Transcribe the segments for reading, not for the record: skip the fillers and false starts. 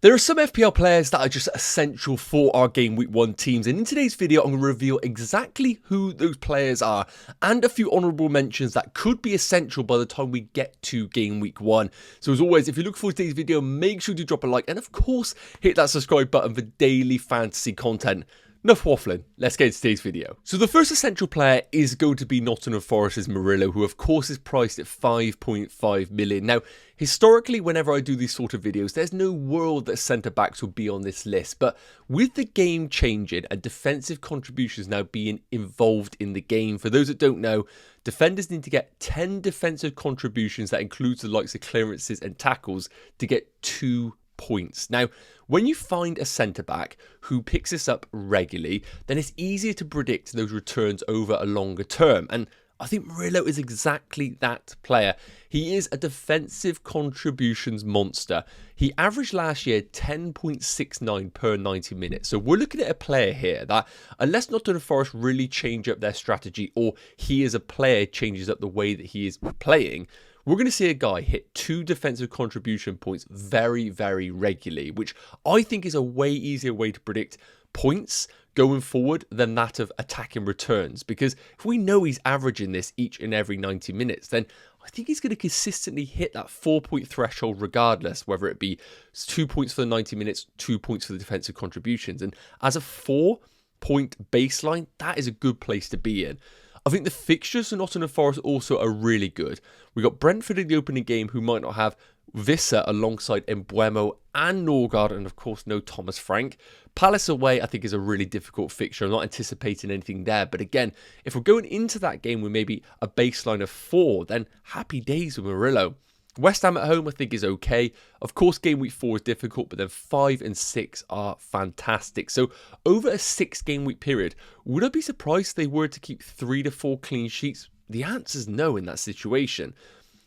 There are some FPL players that are just essential for our Game Week 1 teams, and in today's video I'm going to reveal exactly who those players are and a few honourable mentions that could be essential by the time we get to Game Week 1. So as always, if you look forward to today's video, make sure to drop a like and of course hit that subscribe button for daily fantasy content. Enough waffling, let's get into today's video. So the first essential player is going to be Nottingham Forest's Murillo, who of course is priced at 5.5 million. Now, historically, whenever I do these sort of videos, there's no world that centre-backs will be on this list. But with the game changing and defensive contributions now being involved in the game, for those that don't know, defenders need to get 10 defensive contributions that includes the likes of clearances and tackles to get 2 points. Now, when you find a centre-back who picks this up regularly, then it's easier to predict those returns over a longer term. And I think Murillo is exactly that player. He is a defensive contributions monster. He averaged last year 10.69 per 90 minutes. So we're looking at a player here that, unless Nottingham Forest really change up their strategy, or he as a player changes up the way that he is playing, we're going to see a guy hit 2 defensive contribution points very, very regularly, which I think is a way easier way to predict points going forward than that of attacking returns. Because if we know he's averaging this each and every 90 minutes, then I think he's going to consistently hit that 4-point threshold regardless, whether it be 2 points for the 90 minutes, 2 points for the defensive contributions. And as a 4-point baseline, that is a good place to be in. I think the fixtures for Nottingham Forest also are really good. We got Brentford in the opening game, who might not have Visser alongside Mbeumo and Norgard, and of course no Thomas Frank. Palace away, I think, is a really difficult fixture. I'm not anticipating anything there, but again, if we're going into that game with maybe a baseline of 4, then happy days with Murillo. West Ham at home, I think, is okay. Of course, game week 4 is difficult, but then 5 and 6 are fantastic. So over a 6-game week period, would I be surprised if they were to keep 3 to 4 clean sheets? The answer is no in that situation.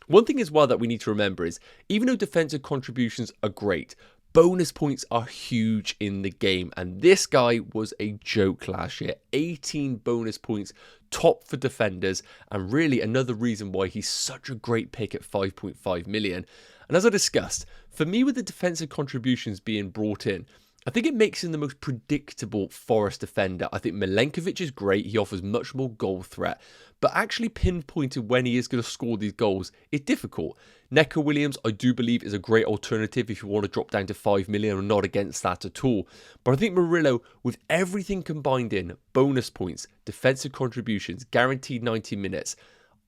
One thing as well that we need to remember is, even though defensive contributions are great, bonus points are huge in the game, and this guy was a joke last year. 18 bonus points, top for defenders, and really another reason why he's such a great pick at 5.5 million. And as I discussed, for me, with the defensive contributions being brought in, I think it makes him the most predictable Forest defender. I think Milenkovic is great. He offers much more goal threat. But actually pinpointing when he is going to score these goals is difficult. Neco Williams, I do believe, is a great alternative if you want to drop down to 5 million. I'm not against that at all. But I think Murillo, with everything combined in, bonus points, defensive contributions, guaranteed 90 minutes,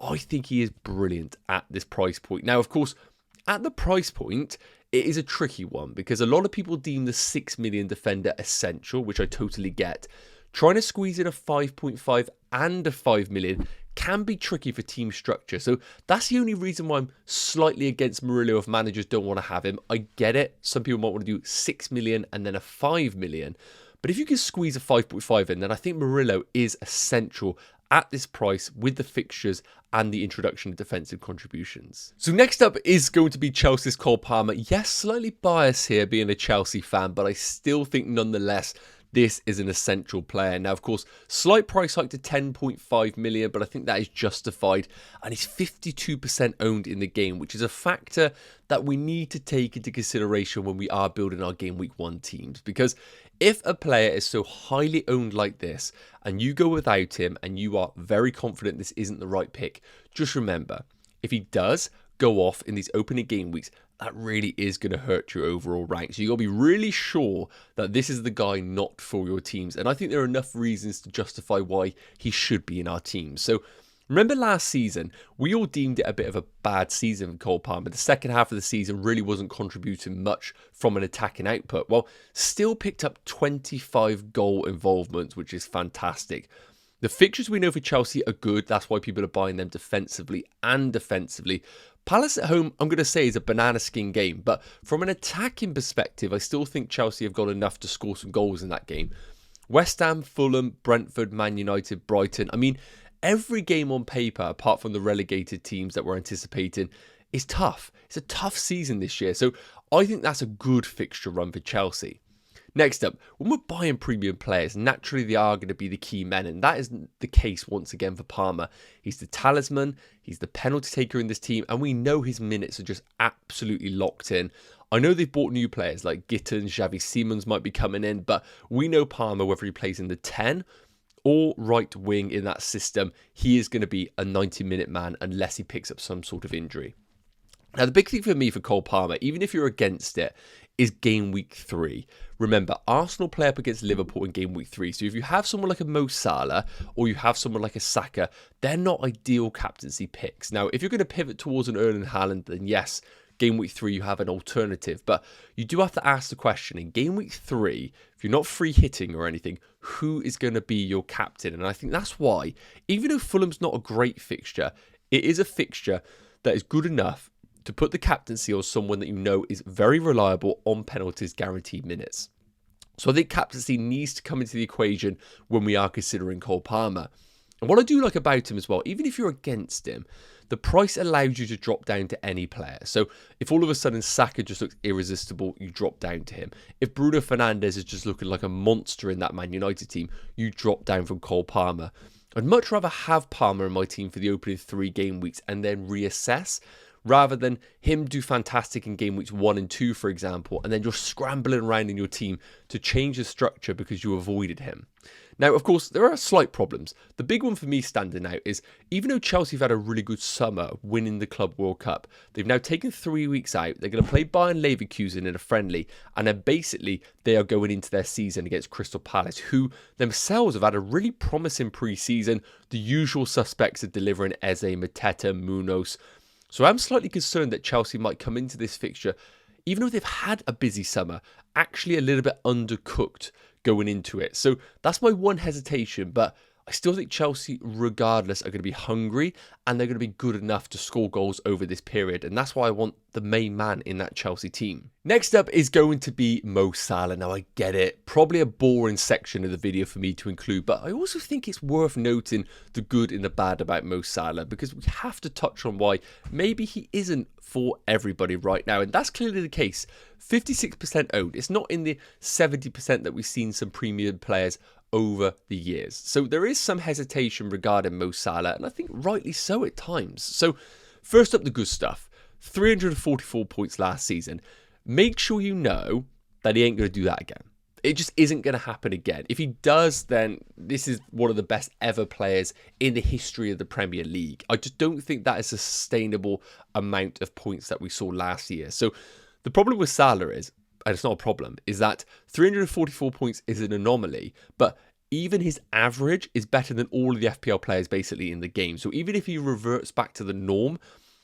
I think he is brilliant at this price point. Now, of course, at the price point, it is a tricky one because a lot of people deem the 6 million defender essential, which I totally get. Trying to squeeze in a 5.5 and a 5 million can be tricky for team structure. So that's the only reason why I'm slightly against Murillo if managers don't want to have him. I get it. Some people might want to do 6 million and then a 5 million. But if you can squeeze a 5.5 in, then I think Murillo is essential at this price with the fixtures and the introduction of defensive contributions. So next up is going to be Chelsea's Cole Palmer. Yes, slightly biased here being a Chelsea fan, but I still think nonetheless this is an essential player. Now, of course, slight price hike to 10.5 million, but I think that is justified. And he's 52% owned in the game, which is a factor that we need to take into consideration when we are building our Game Week 1 teams. Because if a player is so highly owned like this, and you go without him, and you are very confident this isn't the right pick, just remember, if he does go off in these opening game weeks, that really is going to hurt your overall rank. So you got to be really sure that this is the guy not for your teams. And I think there are enough reasons to justify why he should be in our teams. So remember last season, we all deemed it a bit of a bad season for Cole Palmer. The second half of the season really wasn't contributing much from an attacking output. Well, still picked up 25 goal involvements, which is fantastic. The fixtures we know for Chelsea are good. That's why people are buying them defensively and defensively. Palace at home, I'm going to say, is a banana skin game. But from an attacking perspective, I still think Chelsea have got enough to score some goals in that game. West Ham, Fulham, Brentford, Man United, Brighton. I mean, every game on paper, apart from the relegated teams that we're anticipating, is tough. It's a tough season this year. So I think that's a good fixture run for Chelsea. Next up, when we're buying premium players, naturally they are going to be the key men, and that is the case once again for Palmer. He's the talisman, he's the penalty taker in this team, and we know his minutes are just absolutely locked in. I know they've bought new players like Gittins, Xavi Simons might be coming in, but we know Palmer, whether he plays in the 10 or right wing in that system, he is going to be a 90-minute man unless he picks up some sort of injury. Now, the big thing for me for Cole Palmer, even if you're against it, is game week 3. Remember, Arsenal play up against Liverpool in game week 3. So if you have someone like a Mo Salah or you have someone like a Saka, they're not ideal captaincy picks. Now, if you're going to pivot towards an Erling Haaland, then yes, game week 3 you have an alternative. But you do have to ask the question, in game week 3, if you're not free hitting or anything, who is going to be your captain? And I think that's why, even though Fulham's not a great fixture, it is a fixture that is good enough to put the captaincy on someone that you know is very reliable on penalties, guaranteed minutes. So I think captaincy needs to come into the equation when we are considering Cole Palmer. And what I do like about him as well, even if you're against him, the price allows you to drop down to any player. So if all of a sudden Saka just looks irresistible, you drop down to him. If Bruno Fernandes is just looking like a monster in that Man United team, you drop down from Cole Palmer. I'd much rather have Palmer in my team for the opening 3 game weeks and then reassess, rather than him do fantastic in game weeks 1 and 2, for example, and then you're scrambling around in your team to change the structure because you avoided him. Now, of course, there are slight problems. The big one for me standing out is, even though Chelsea have had a really good summer winning the Club World Cup, they've now taken 3 weeks out. They're going to play Bayern Leverkusen in a friendly, and then basically they are going into their season against Crystal Palace, who themselves have had a really promising pre-season. The usual suspects are delivering: Eze, Mateta, Munoz. So I'm slightly concerned that Chelsea might come into this fixture, even though they've had a busy summer, actually a little bit undercooked going into it. So that's my one hesitation, but I still think Chelsea, regardless, are going to be hungry and they're going to be good enough to score goals over this period. And that's why I want the main man in that Chelsea team. Next up is going to be Mo Salah. Now, I get it. Probably a boring section of the video for me to include, but I also think it's worth noting the good and the bad about Mo Salah, because we have to touch on why maybe he isn't for everybody right now. And that's clearly the case. 56% owned. It's not in the 70% that we've seen some premium players over the years. So there is some hesitation regarding Mo Salah, and I think rightly so at times. So first up, the good stuff. 344 points last season. Make sure you know that he ain't going to do that again. It just isn't going to happen again. If he does, then this is one of the best ever players in the history of the Premier League. I just don't think that is a sustainable amount of points that we saw last year. So the problem with Salah is, and it's not a problem, is that 344 points is an anomaly, but even his average is better than all of the FPL players basically in the game. So even if he reverts back to the norm,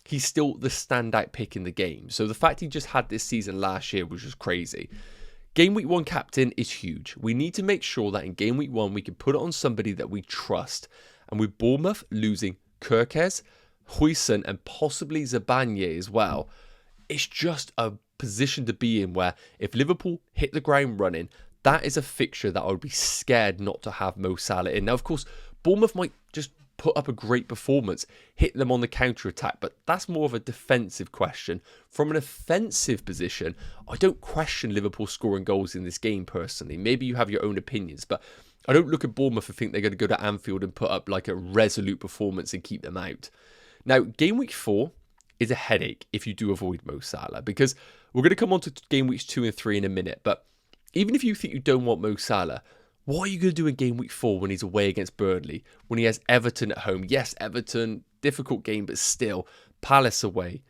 he's still the standout pick in the game. So the fact he just had this season last year was just crazy. Game week 1 captain is huge. We need to make sure that in game week 1 we can put it on somebody that we trust. And with Bournemouth losing Kirkes, Huijsen and possibly Zabanye as well, it's just a position to be in where if Liverpool hit the ground running, that is a fixture that I would be scared not to have Mo Salah in. Now, of course, Bournemouth might just put up a great performance, hit them on the counter-attack, but that's more of a defensive question. From an offensive position, I don't question Liverpool scoring goals in this game personally. Maybe you have your own opinions, but I don't look at Bournemouth and think they're going to go to Anfield and put up like a resolute performance and keep them out. Now, game week 4 is a headache if you do avoid Mo Salah, because we're going to come on to game weeks 2 and 3 in a minute, but even if you think you don't want Mo Salah, what are you going to do in game week 4 when he's away against Burnley, when he has Everton at home? Yes, Everton, difficult game, but still, Palace away.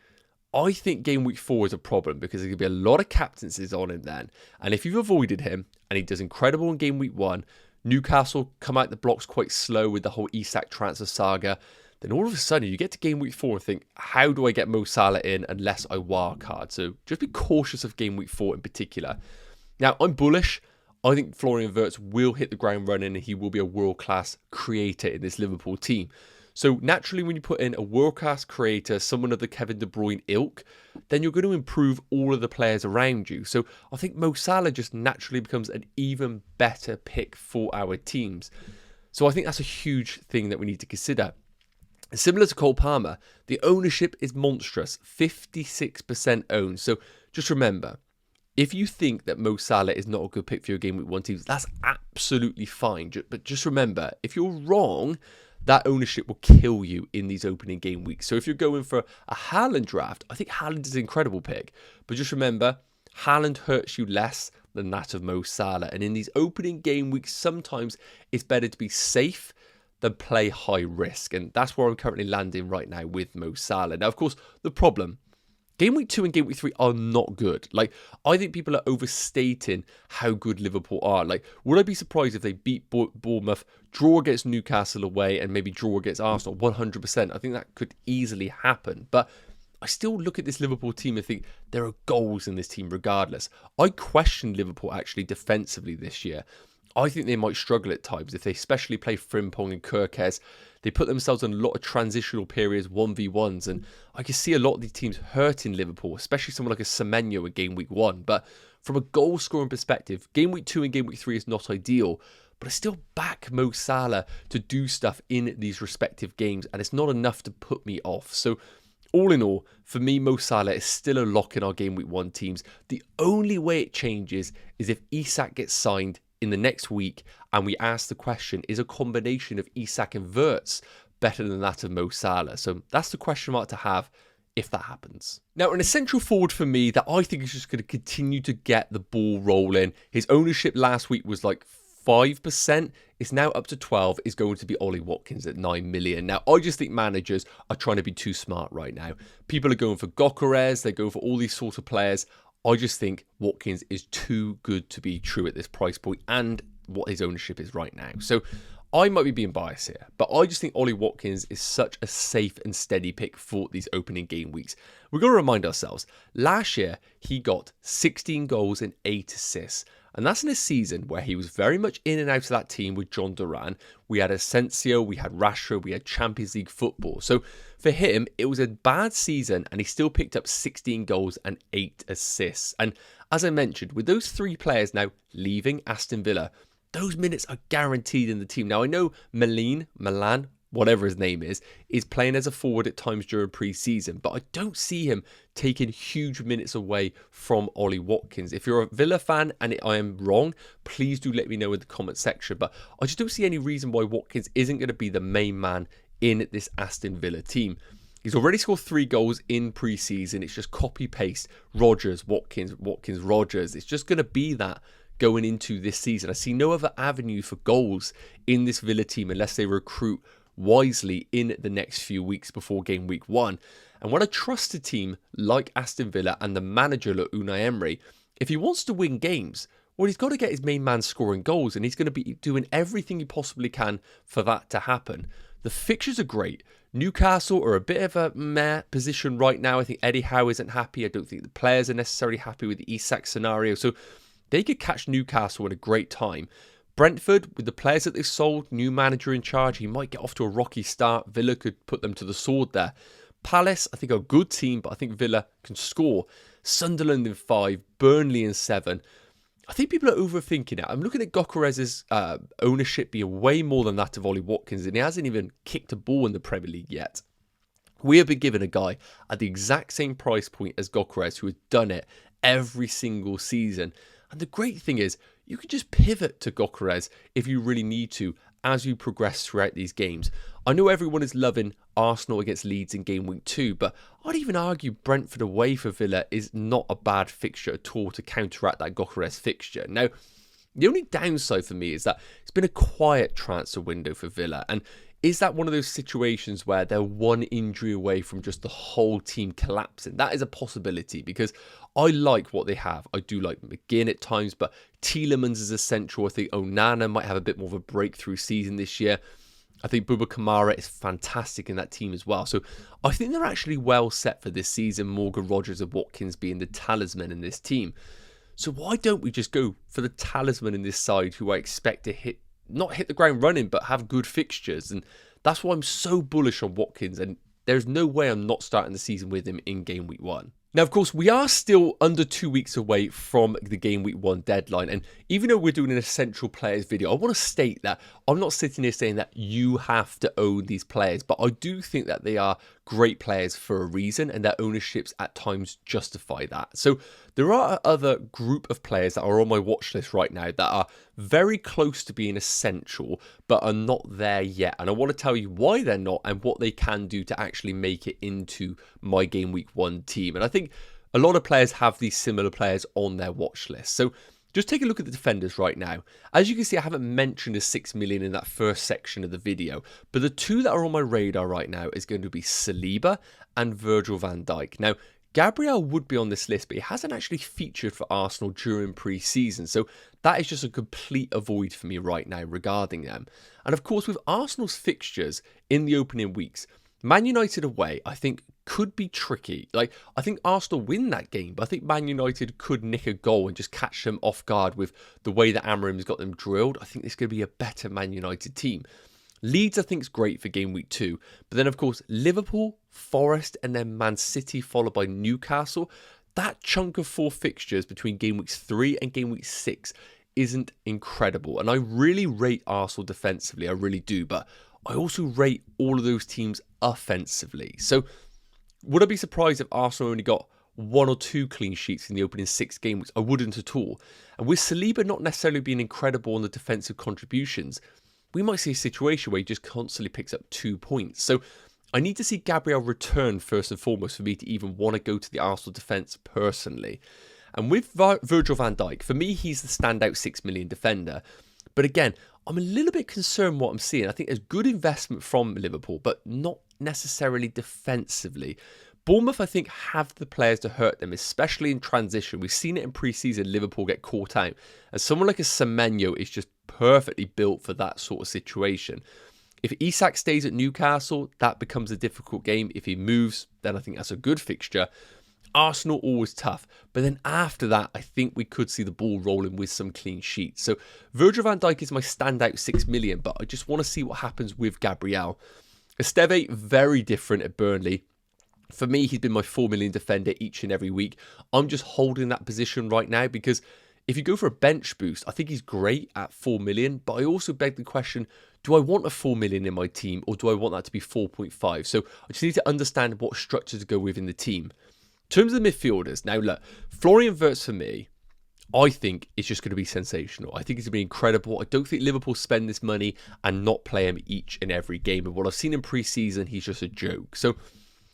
I think game week 4 is a problem because there's going to be a lot of captaincies on him then. And if you've avoided him and he does incredible in game week 1, Newcastle come out the blocks quite slow with the whole Isak transfer saga, then all of a sudden you get to game week 4 and think, how do I get Mo Salah in unless I wildcard? So just be cautious of game week 4 in particular. Now, I'm bullish. I think Florian Wirtz will hit the ground running and he will be a world-class creator in this Liverpool team. So naturally, when you put in a world-class creator, someone of the Kevin De Bruyne ilk, then you're going to improve all of the players around you. So I think Mo Salah just naturally becomes an even better pick for our teams. So I think that's a huge thing that we need to consider. Similar to Cole Palmer, the ownership is monstrous, 56% owned. So just remember, if you think that Mo Salah is not a good pick for your game week 1 teams, that's absolutely fine. But just remember, if you're wrong, that ownership will kill you in these opening game weeks. So if you're going for a Haaland draft, I think Haaland is an incredible pick. But just remember, Haaland hurts you less than that of Mo Salah. And in these opening game weeks, sometimes it's better to be safe than play high risk. And that's where I'm currently landing right now with Mo Salah. Now, of course, the problem, Game week 2 and game week 3 are not good. Like, I think people are overstating how good Liverpool are. Like, would I be surprised if they beat Bournemouth, draw against Newcastle away, and maybe draw against Arsenal? 100%. I think that could easily happen. But I still look at this Liverpool team and think there are goals in this team regardless. I question Liverpool actually defensively this year. I think they might struggle at times if they especially play Frimpong and Kirkes. They put themselves in a lot of transitional periods, 1v1s, and I can see a lot of these teams hurting Liverpool, especially someone like a Semenyo in game week 1. But from a goal scoring perspective, game week 2 and game week 3 is not ideal, but I still back Mo Salah to do stuff in these respective games, and it's not enough to put me off. So all in all, for me, Mo Salah is still a lock in our game week 1 teams. The only way it changes is if Isak gets signed in the next week, and we ask the question, is a combination of Isak and Wirtz better than that of Mo Salah? So that's the question mark to have if that happens. Now, an essential forward for me that I think is just going to continue to get the ball rolling. His ownership last week was like 5%. It's now up to 12. Is going to be Ollie Watkins at 9 million. Now, I just think managers are trying to be too smart right now. People are going for Gyökeres. They're going for all these sorts of players. I just think Watkins is too good to be true at this price point and what his ownership is right now. So I might be being biased here, but I just think Ollie Watkins is such a safe and steady pick for these opening game weeks. We've got to remind ourselves, last year he got 16 goals and 8 assists. And that's in a season where he was very much in and out of that team with John Duran. We had Asensio, we had Rashford, we had Champions League football. So for him, it was a bad season and he still picked up 16 goals and 8 assists. And as I mentioned, with those 3 players now leaving Aston Villa, those minutes are guaranteed in the team. Now, I know Milan, whatever his name is playing as a forward at times during pre-season, but I don't see him taking huge minutes away from Ollie Watkins. If you're a Villa fan and I am wrong, please do let me know in the comment section, but I just don't see any reason why Watkins isn't going to be the main man in this Aston Villa team. He's already scored 3 goals in pre-season. It's just copy-paste Rodgers, Watkins, Rodgers. It's just going to be that going into this season. I see no other avenue for goals in this Villa team unless they recruit wisely in the next few weeks before game week 1. And when I trust a team like Aston Villa and the manager like Unai Emery, if he wants to win games, well, he's got to get his main man scoring goals, and he's going to be doing everything he possibly can for that to happen. The fixtures are great. Newcastle are a bit of a meh position right now. I think Eddie Howe isn't happy. I don't think the players are necessarily happy with the Isak scenario. So they could catch Newcastle at a great time. Brentford, with the players that they've sold, new manager in charge, he might get off to a rocky start. Villa could put them to the sword there. Palace, I think, are a good team, but I think Villa can score. Sunderland in 5, Burnley in 7. I think people are overthinking it. I'm looking at Gyökeres' ownership being way more than that of Ollie Watkins, and he hasn't even kicked a ball in the Premier League yet. We have been given a guy at the exact same price point as Gyökeres who has done it every single season. And the great thing is, you can just pivot to Gyökeres if you really need to as you progress throughout these games. I know everyone is loving Arsenal against Leeds in game week 2, but I'd even argue Brentford away for Villa is not a bad fixture at all to counteract that Gyökeres fixture. Now, the only downside for me is that it's been a quiet transfer window for Villa, and is that one of those situations where they're one injury away from just the whole team collapsing? That is a possibility because I like what they have. I do like McGinn at times, but Tielemans is essential. I think Onana might have a bit more of a breakthrough season this year. I think Bouba Kamara is fantastic in that team as well. So I think they're actually well set for this season, Morgan Rodgers and Watkins being the talisman in this team. So why don't we just go for the talisman in this side who I expect to not hit the ground running, but have good fixtures? And that's why I'm so bullish on Watkins, and there's no way I'm not starting the season with him in game week 1. Now, of course, we are still under 2 weeks away from the game week 1 deadline. And even though we're doing an essential players video, I want to state that I'm not sitting here saying that you have to own these players, but I do think that they are great players for a reason and their ownerships at times justify that. So There are other group of players that are on my watch list right now that are very close to being essential, but are not there yet. And I want to tell you why they're not and what they can do to actually make it into my Game Week 1 team. And I think a lot of players have these similar players on their watch list. So just take a look at the defenders right now. As you can see, I haven't mentioned the 6 million in that first section of the video, but the two that are on my radar right now is going to be Saliba and Virgil van Dijk. Now, Gabriel would be on this list, but he hasn't actually featured for Arsenal during pre-season, so that is just a complete avoid for me right now regarding them. And of course, with Arsenal's fixtures in the opening weeks, Man United away, I think, could be tricky. Like, I think Arsenal win that game, but I think Man United could nick a goal and just catch them off guard with the way that Amorim's got them drilled. I think this could be a better Man United team. Leeds, I think, is great for game week 2. But then, of course, Liverpool, Forest, and then Man City, followed by Newcastle. That chunk of 4 fixtures between game weeks 3 and game week 6 isn't incredible. And I really rate Arsenal defensively, I really do. But I also rate all of those teams offensively. So would I be surprised if Arsenal only got 1 or 2 clean sheets in the opening 6 game weeks? I wouldn't at all. And with Saliba not necessarily being incredible on the defensive contributions, we might see a situation where he just constantly picks up 2 points. So I need to see Gabriel return first and foremost for me to even want to go to the Arsenal defence personally. And with Virgil van Dijk, for me, he's the standout 6 million defender. But again, I'm a little bit concerned what I'm seeing. I think there's good investment from Liverpool, but not necessarily defensively. Bournemouth, I think, have the players to hurt them, especially in transition. We've seen it in pre-season, Liverpool get caught out. And someone like a Semenyo is just perfectly built for that sort of situation. If Isak stays at Newcastle, that becomes a difficult game. If he moves, then I think that's a good fixture. Arsenal, always tough. But then after that, I think we could see the ball rolling with some clean sheets. So Virgil van Dijk is my standout 6 million, but I just want to see what happens with Gabriel. Esteve, very different at Burnley. For me, he's been my 4 million defender each and every week. I'm just holding that position right now because if you go for a bench boost, I think he's great at 4 million. But I also beg the question, do I want a 4 million in my team or do I want that to be 4.5? So I just need to understand what structure to go with in the team. In terms of the midfielders, now look, Florian Wirtz for me, I think is just going to be sensational. I think he's going to be incredible. I don't think Liverpool spend this money and not play him each and every game. And what I've seen in pre-season, he's just a joke. So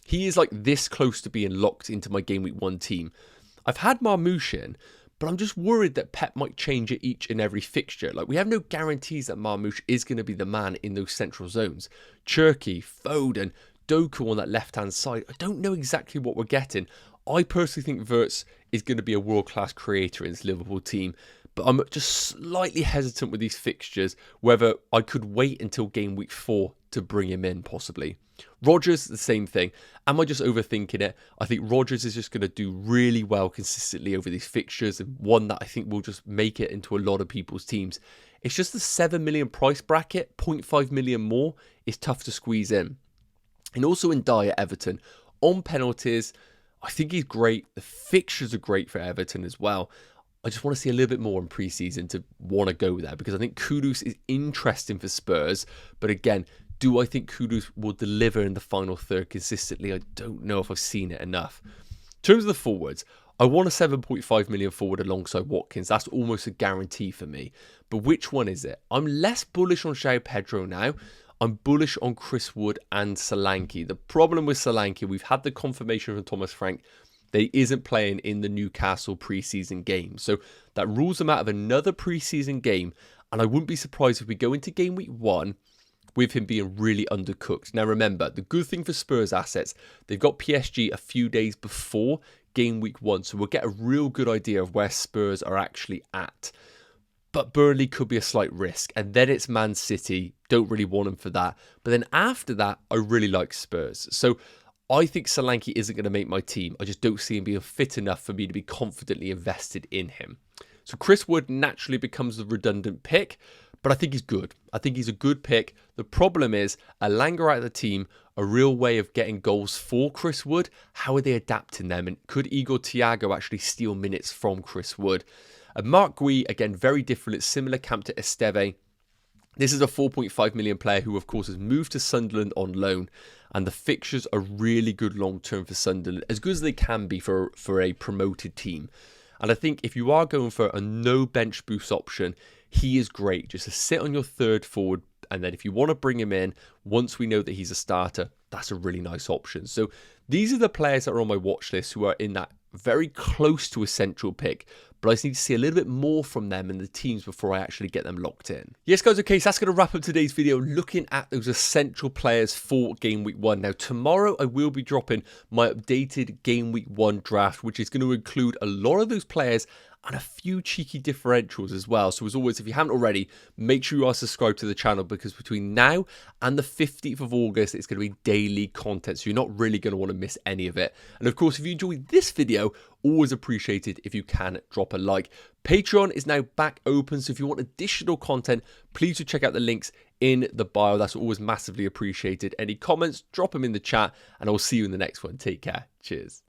he is like this close to being locked into my Game Week 1 team. I've had Marmoush in, but I'm just worried that Pep might change it each and every fixture. Like, we have no guarantees that Marmoush is going to be the man in those central zones. Cherki, Foden, Doku on that left-hand side. I don't know exactly what we're getting. I personally think Wirtz is going to be a world-class creator in this Liverpool team, but I'm just slightly hesitant with these fixtures, whether I could wait until game week 4 to bring him in, possibly. Rodgers, the same thing. Am I just overthinking it? I think Rodgers is just going to do really well consistently over these fixtures, and one that I think will just make it into a lot of people's teams. It's just the 7 million price bracket, 0.5 million more, is tough to squeeze in. And also in Dyer Everton, on penalties, I think he's great. The fixtures are great for Everton as well. I just want to see a little bit more in pre-season to want to go there because I think Kudus is interesting for Spurs. But again, do I think Kudus will deliver in the final third consistently? I don't know if I've seen it enough. In terms of the forwards, I want a 7.5 million forward alongside Watkins. That's almost a guarantee for me. But which one is it? I'm less bullish on João Pedro now. I'm bullish on Chris Wood and Solanke. The problem with Solanke, we've had the confirmation from Thomas Frank that he isn't playing in the Newcastle preseason game. So that rules him out of another preseason game. And I wouldn't be surprised if we go into game week 1 with him being really undercooked. Now remember, the good thing for Spurs assets, they've got PSG a few days before game week 1. So we'll get a real good idea of where Spurs are actually at. But Burnley could be a slight risk. And then it's Man City. Don't really want him for that. But then after that, I really like Spurs. So I think Solanke isn't going to make my team. I just don't see him being fit enough for me to be confidently invested in him. So Chris Wood naturally becomes the redundant pick. But I think he's good. I think he's a good pick. The problem is, Elanga out of the team, a real way of getting goals for Chris Wood. How are they adapting them? And could Igor Thiago actually steal minutes from Chris Wood? And Mark Gui, again, very different. It's similar camp to Esteve. This is a 4.5 million player who, of course, has moved to Sunderland on loan, and the fixtures are really good long-term for Sunderland, as good as they can be for a promoted team. And I think if you are going for a no bench boost option, he is great just to sit on your third forward. And then if you want to bring him in, once we know that he's a starter, that's a really nice option. So these are the players that are on my watch list who are in that very close to a central pick, but I just need to see a little bit more from them and the teams before I actually get them locked in. Yes, guys, okay, so that's going to wrap up today's video looking at those essential players for Game Week 1. Now, tomorrow I will be dropping my updated Game Week 1 draft, which is going to include a lot of those players and a few cheeky differentials as well. So as always, if you haven't already, make sure you are subscribed to the channel, because between now and the 15th of August, it's going to be daily content. So you're not really going to want to miss any of it. And of course, if you enjoyed this video, always appreciated if you can drop a like. Patreon is now back open, so if you want additional content, please do check out the links in the bio. That's always massively appreciated. Any comments, drop them in the chat, and I'll see you in the next one. Take care. Cheers.